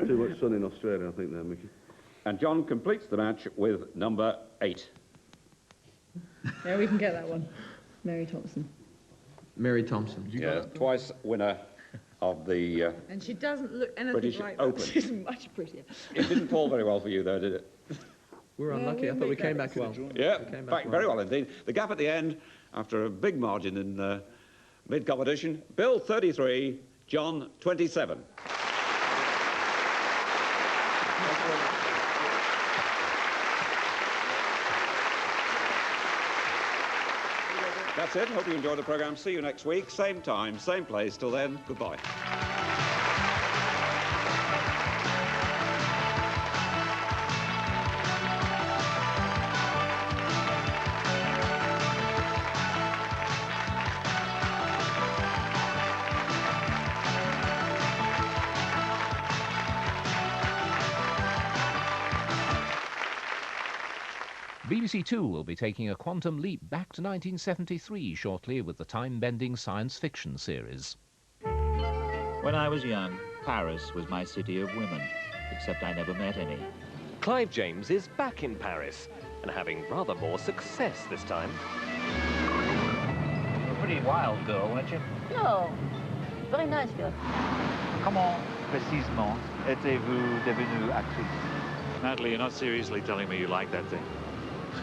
Too much sun in Australia, I think, there, Mickey. And John completes the match with number 8. Yeah, we can get that one. Mary Thompson. Mary Thompson. Yeah, twice winner of the and she doesn't look anything British like Open. that. She's much prettier. It didn't fall very well for you, though, did it? We're unlucky. I thought we came back well. Yeah, back very well indeed. The gap at the end, after a big margin in mid-competition, Bill 33, John 27. That's it. Hope you enjoyed the programme. See you next week. Same time, same place. Till then, goodbye. BBC2 will be taking a quantum leap back to 1973 shortly with the time-bending science fiction series. When I was young, Paris was my city of women, except I never met any. Clive James is back in Paris and having rather more success this time. You're a pretty wild girl, weren't you? No, very nice girl. Comment, précisément, êtes-vous devenue actrice? Natalie, you're not seriously telling me you like that thing?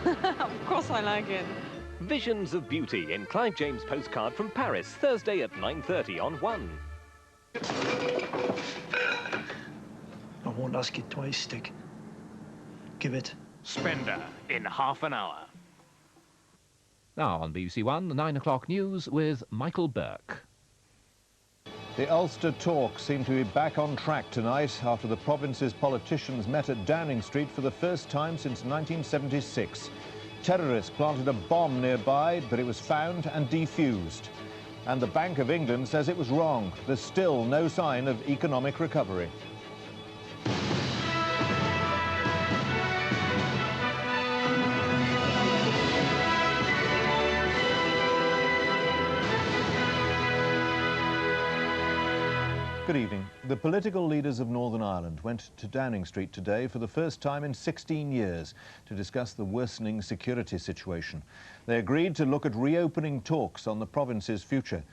Of course I like it. Visions of Beauty in Clive James' Postcard from Paris, Thursday at 9:30 on 1. I won't ask you twice, Stick. Give it. Spender in half an hour. Now on BBC1, the 9 o'clock news with Michael Burke. The Ulster talks seem to be back on track tonight after the province's politicians met at Downing Street for the first time since 1976. Terrorists planted a bomb nearby, but it was found and defused. And the Bank of England says it was wrong. There's still no sign of economic recovery. Good evening. The political leaders of Northern Ireland went to Downing Street today for the first time in 16 years to discuss the worsening security situation. They agreed to look at reopening talks on the province's future.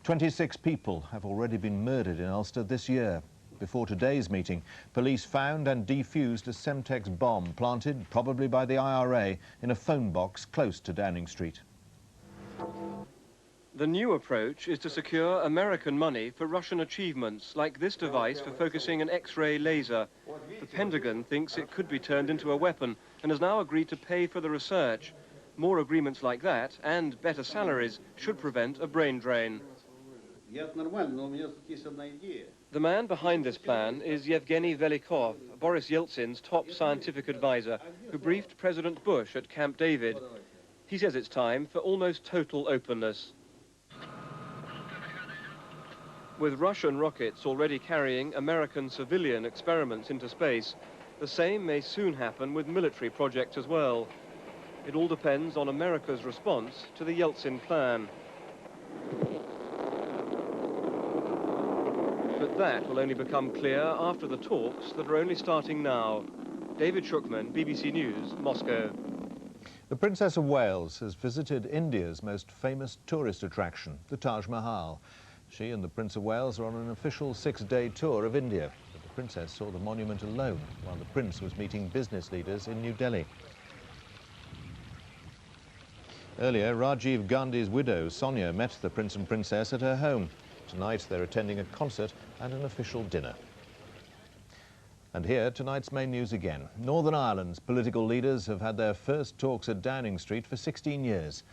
26 people have already been murdered in Ulster this year. Before today's meeting, police found and defused a Semtex bomb planted, probably by the IRA, in a phone box close to Downing Street. The new approach is to secure American money for Russian achievements, like this device for focusing an X-ray laser. The Pentagon thinks it could be turned into a weapon and has now agreed to pay for the research. More agreements like that and better salaries should prevent a brain drain. The man behind this plan is Yevgeny Velikov, Boris Yeltsin's top scientific advisor, who briefed President Bush at Camp David. He says it's time for almost total openness. With Russian rockets already carrying American civilian experiments into space, the same may soon happen with military projects as well. It all depends on America's response to the Yeltsin plan. But that will only become clear after the talks that are only starting now. David Shukman, BBC News, Moscow. The Princess of Wales has visited India's most famous tourist attraction, the Taj Mahal. She and the Prince of Wales are on an official 6-day tour of India. But the Princess saw the monument alone while the Prince was meeting business leaders in New Delhi. Earlier, Rajiv Gandhi's widow, Sonia, met the Prince and Princess at her home. Tonight, they're attending a concert and an official dinner. And here, tonight's main news again. Northern Ireland's political leaders have had their first talks at Downing Street for 16 years.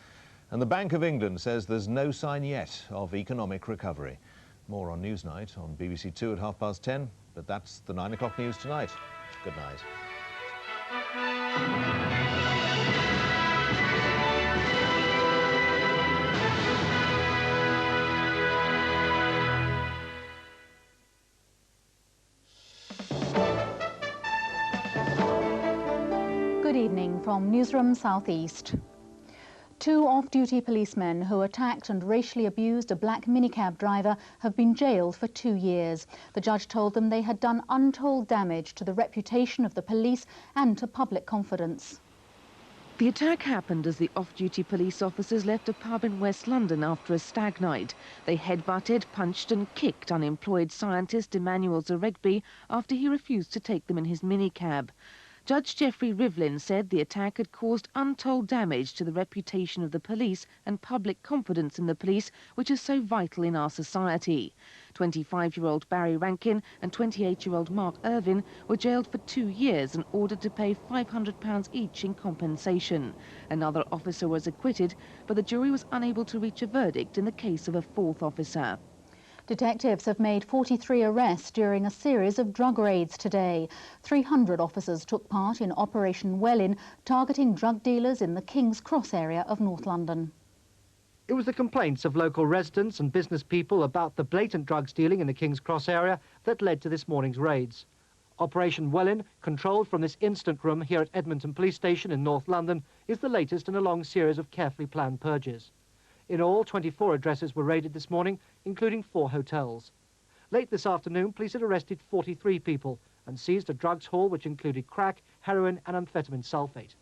And the Bank of England says there's no sign yet of economic recovery. More on Newsnight on BBC2 at 10:30, but that's the 9 o'clock news tonight. Good night. Good evening from Newsroom South East. Two off-duty policemen who attacked and racially abused a black minicab driver have been jailed for 2 years. The judge told them they had done untold damage to the reputation of the police and to public confidence. The attack happened as the off-duty police officers left a pub in West London after a stag night. They headbutted, punched and kicked unemployed scientist Emmanuel Zeregby after he refused to take them in his minicab. Judge Geoffrey Rivlin said the attack had caused untold damage to the reputation of the police and public confidence in the police, which is so vital in our society. 25-year-old Barry Rankin and 28-year-old Mark Irvin were jailed for 2 years and ordered to pay £500 each in compensation. Another officer was acquitted, but the jury was unable to reach a verdict in the case of a fourth officer. Detectives have made 43 arrests during a series of drug raids today. 300 officers took part in Operation Wellin, targeting drug dealers in the King's Cross area of North London. It was the complaints of local residents and business people about the blatant drugs dealing in the King's Cross area that led to this morning's raids. Operation Wellin, controlled from this instant room here at Edmonton Police Station in North London, is the latest in a long series of carefully planned purges. In all, 24 addresses were raided this morning, including 4 hotels. Late this afternoon, police had arrested 43 people and seized a drugs haul which included crack, heroin and amphetamine sulfate.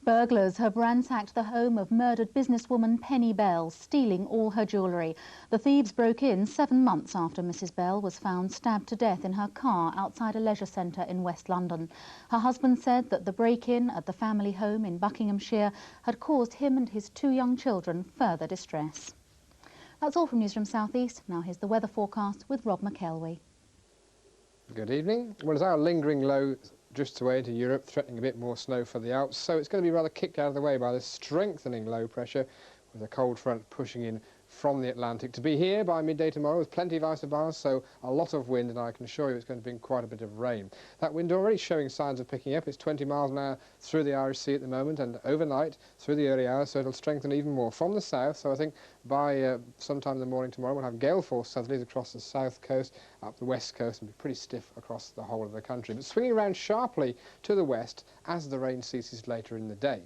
Burglars have ransacked the home of murdered businesswoman Penny Bell, stealing all her jewellery. The thieves broke in 7 months after Mrs. Bell was found stabbed to death in her car outside a leisure centre in West London. Her husband said that the break-in at the family home in Buckinghamshire had caused him and his 2 young children further distress. That's all from Newsroom South East. Now here's the weather forecast with Rob McElwee. Good evening. Well, as our lingering low drifts away into Europe, threatening a bit more snow for the Alps, so it's going to be rather kicked out of the way by the strengthening low pressure with a cold front pushing in from the Atlantic. To be here by midday tomorrow with plenty of isobars, so a lot of wind, and I can assure you it's going to bring quite a bit of rain. That wind already showing signs of picking up. It's 20 miles an hour through the Irish Sea at the moment, and overnight through the early hours, so it'll strengthen even more from the south. So I think by sometime in the morning tomorrow we'll have gale force southerlies across the south coast, up the west coast, and be pretty stiff across the whole of the country, but swinging around sharply to the west as the rain ceases later in the day.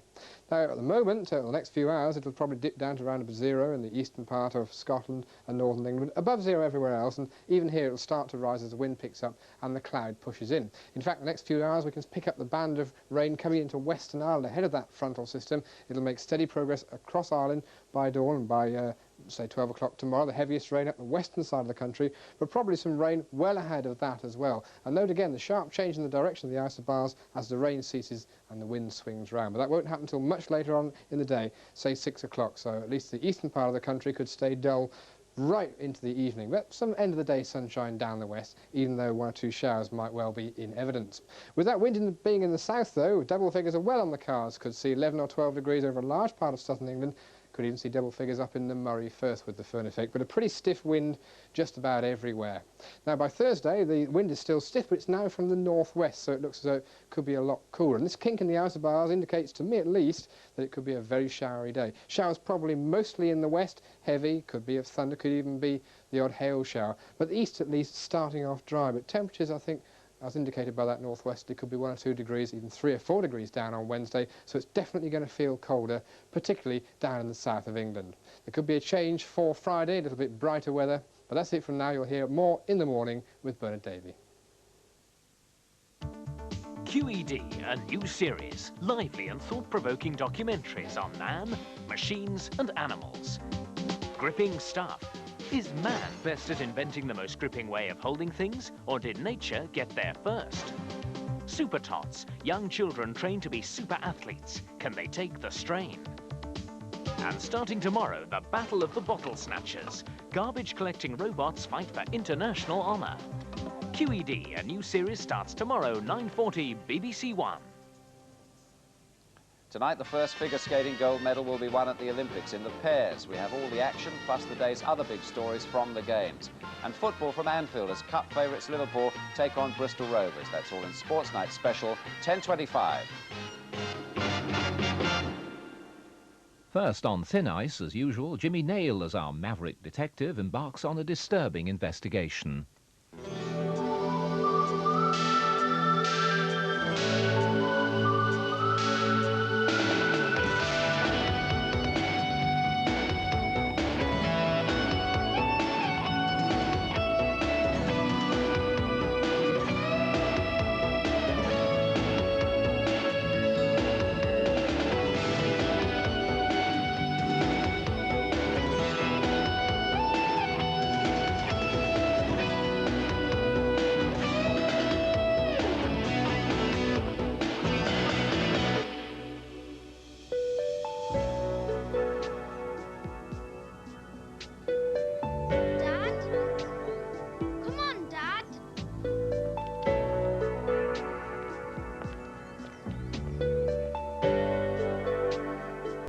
Now at the moment, the next few hours, it'll probably dip down to around about 0 in the eastern part of Scotland and northern England, above 0 everywhere else, and even here it'll start to rise as the wind picks up and the cloud pushes in. In fact, the next few hours we can pick up the band of rain coming into Western Ireland ahead of that frontal system. It'll make steady progress across Ireland by dawn, and by say 12 o'clock tomorrow, the heaviest rain up the western side of the country, but probably some rain well ahead of that as well. And note again the sharp change in the direction of the isobars as the rain ceases and the wind swings round. But that won't happen until much later on in the day, say 6 o'clock, so at least the eastern part of the country could stay dull right into the evening, but some end of the day sunshine down the west, even though 1 or 2 showers might well be in evidence. With that wind being in the south though, double figures are well on the cards. Could see 11 or 12 degrees over a large part of southern England. Could even see double figures up in the Moray Firth with the Föhn effect, but a pretty stiff wind just about everywhere. Now by Thursday the wind is still stiff, but it's now from the northwest, so it looks as though it could be a lot cooler. And this kink in the isobars indicates to me at least that it could be a very showery day. Showers probably mostly in the west, heavy, could be of thunder, could even be the odd hail shower. But the east at least starting off dry, but temperatures I think, as indicated by that northwest, it could be 1 or 2 degrees, even 3 or 4 degrees down on Wednesday, so it's definitely going to feel colder, particularly down in the south of England. There could be a change for Friday, a little bit brighter weather, but that's it from now. You'll hear more in the morning with Bernard Davey. QED, a new series, lively and thought-provoking documentaries on man, machines and animals. Gripping stuff. Is man best at inventing the most gripping way of holding things, or did nature get there first? Super Tots, young children trained to be super athletes. Can they take the strain? And starting tomorrow, the Battle of the Bottle Snatchers. Garbage-collecting robots fight for international honour. QED, a new series, starts tomorrow, 9:40, BBC1. Tonight, the first figure skating gold medal will be won at the Olympics in the pairs. We have all the action, plus the day's other big stories from the Games. And football from Anfield as Cup favourites Liverpool take on Bristol Rovers. That's all in Sportsnight special, 10:25. First on thin ice, as usual, Jimmy Nail as our maverick detective embarks on a disturbing investigation.